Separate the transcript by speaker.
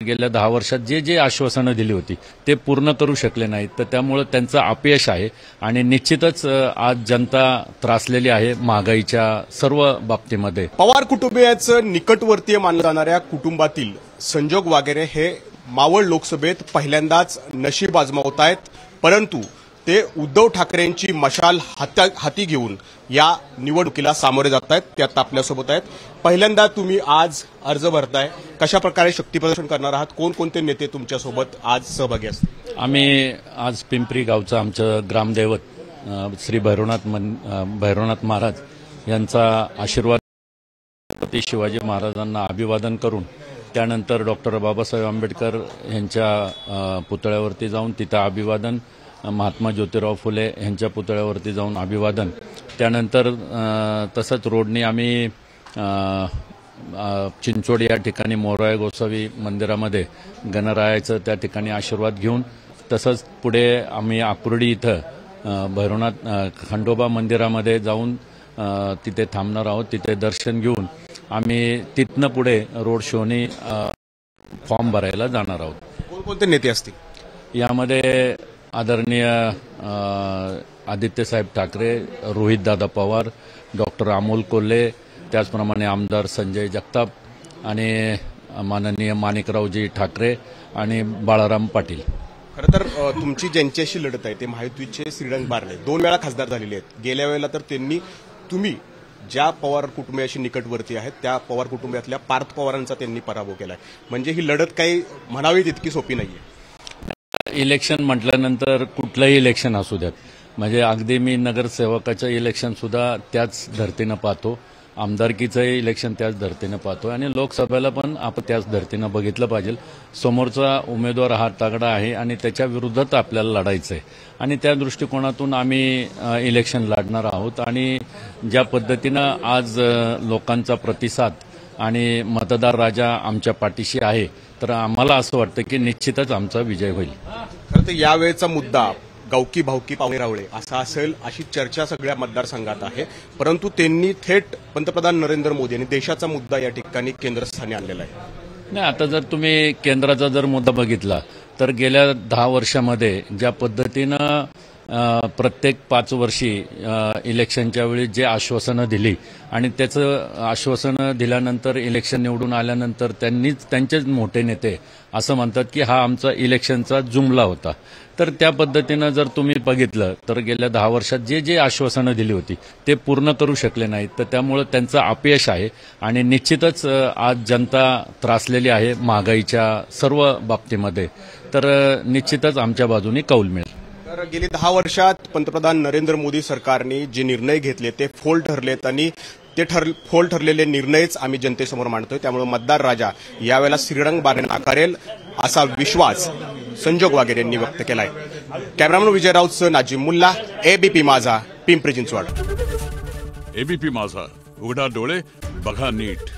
Speaker 1: गेल्या 10 वर्षात जे जे आश्वासनं दिली होती ते पूर्ण करू शकले नाहीत, तर त्यामुळे त्यांचं अपयश आहे आणि निश्चितच आज जनता त्रासलेली आहे महागाईच्या सर्व बाबतीमध्ये।
Speaker 2: पवार कुटुंबियाचं निकटवर्तीय मानलं जाणाऱ्या कुटुंबातील संजोग वागेरे हे मावळ लोकसभेत पहिल्यांदाच नशीब आजमावत आहेत, परंतु ते उद्धव ठाकरेंची मशाल हाती घेऊन या निवडणुकीला सामोरे जात आहेत। ते आता आपल्यासोबत आहेत। पहिल्यांदा तुम्ही आज अर्ज भरताय, कशा प्रकारे शक्तीप्रदर्शन करणार आहात? कोणकोणते नेते तुमच्यासोबत आज सहभागी असतील?
Speaker 1: आम्ही आज पिंपरी गावचं आमचं ग्रामदैवत श्री भैरवनाथ महाराज यांचा आशीर्वाद छत्रपती शिवाजी महाराजांना अभिवादन करून त्यानंतर डॉक्टर बाबासाहेब आंबेडकर यांच्या पुतळ्यावरती जाऊन तिथं अभिवादन, महात्मा ज्योतिराव फुले यांच्या पुतळ्यावरती जाऊन अभिवादन, त्यानंतर तसंच रोडनी आम्ही चिंचोड या ठिकाणी मोराय गोसावी मंदिरामध्ये गणरायाचं त्या ठिकाणी आशीर्वाद घेऊन, तसंच पुढे आम्ही आकुर्डी इथं भैरवनाथ खंडोबा मंदिरामध्ये जाऊन तिथे थांबणार आहोत। तिथे दर्शन घेऊन आम्ही तिथनं पुढे रोड शोनी फॉर्म भरायला जाणार आहोत।
Speaker 2: कोणकोणते नेते असतील
Speaker 1: यामध्ये? आदरणीय आदित्यसाहेब ठाकरे, रोहितदादा पवार, डॉक्टर अमोल कोल्हे, त्याचप्रमाणे आमदार संजय जगताप आणि माननीय माणिकरावजी ठाकरे आणि बाळाराम पाटील।
Speaker 2: खरं तर तुमची ज्यांच्याशी लढत आहे ते महायुतीचे श्रीरंग बारणे 2 वेळा खासदार झालेले आहेत। गेल्या वेळेला तर तुम्ही ज्या पवार कुटुंबियाशी निकटवर्ती आहेत त्या पवार कुटुंबातल्या पार्थ पवारांचा त्यांनी पराभव केलाय, म्हणजे ही लढत काही म्हणावी तितकी सोपी नाहीये।
Speaker 1: इलेक्शन म्हटल्यानंतर कुठलंही इलेक्शन असू द्यात, म्हणजे अगदी मी नगरसेवकाचं इलेक्शन सुद्धा त्याच धर्तीनं पाहतो, आमदारकीचंही इलेक्शन त्याच धर्तीनं पाहतो आणि लोकसभेला पण आपण त्याच धर्तीनं बघितलं पाहिजे। समोरचा उमेदवार हा तगडा आहे आणि त्याच्या विरुद्धात आपल्याला लढायचं आहे आणि त्या दृष्टिकोनातून आम्ही इलेक्शन लढणार आहोत। आणि ज्या पद्धतीनं आज लोकांचा प्रतिसाद आणि मतदार राजा आमच्या पाठीशी आहे, तर आम्हाला असं वाटतं की निश्चितच आमचा विजय होईल।
Speaker 2: खरं तर यावेळचा मुद्दा गावकी भावकी पाहुणे रावळे असा असेल अशी चर्चा सगळ्या मतदारसंघात आहे, परंतु त्यांनी थेट पंतप्रधान नरेंद्र मोदी यांनी देशाचा मुद्दा या ठिकाणी केंद्रस्थानी आणलेला आहे।
Speaker 1: नाही, आता जर तुम्ही केंद्राचा जर मुद्दा बघितला तर गेल्या 10 वर्षामध्ये ज्या पद्धतीनं प्रत्येक 5 वर्षी इलेक्शनच्या वेळी जे आश्वासनं दिली आणि त्याचं आश्वासनं दिल्यानंतर इलेक्शन निवडून आल्यानंतर त्यांचेच मोठे नेते असं म्हणतात की हा आमचा इलेक्शनचा जुमला होता। तर त्या पद्धतीनं जर तुम्ही बघितलं तर गेल्या 10 वर्षात जे जे आश्वासनं दिली होती ते पूर्ण करू शकले नाहीत, तर त्यामुळे त्यांचं अपयश आहे आणि निश्चितच आज जनता त्रासलेली आहे महागाईच्या सर्व बाबतीमध्ये, तर निश्चितच आमच्या बाजूने कौल मिळेल।
Speaker 2: तर गेली 10 वर्षात पंतप्रधान नरेंद्र मोदी सरकारने जे निर्णय घेतले ते फोल ठरलेत आणि ते फोल ठरलेले निर्णयच आम्ही जनतेसमोर मांडतोय, त्यामुळे मतदार राजा यावेळेला श्रीरंग बारणे आकारेल असा विश्वास संजोग वागेरे यांनी व्यक्त केलाय। कॅमेरामन विजय राऊतसह नाजिम मुल्ला, एबीपी माझा, पिंपरी चिंचवड।
Speaker 3: एबीपी माझा, उघडा डोळे बघा नीट।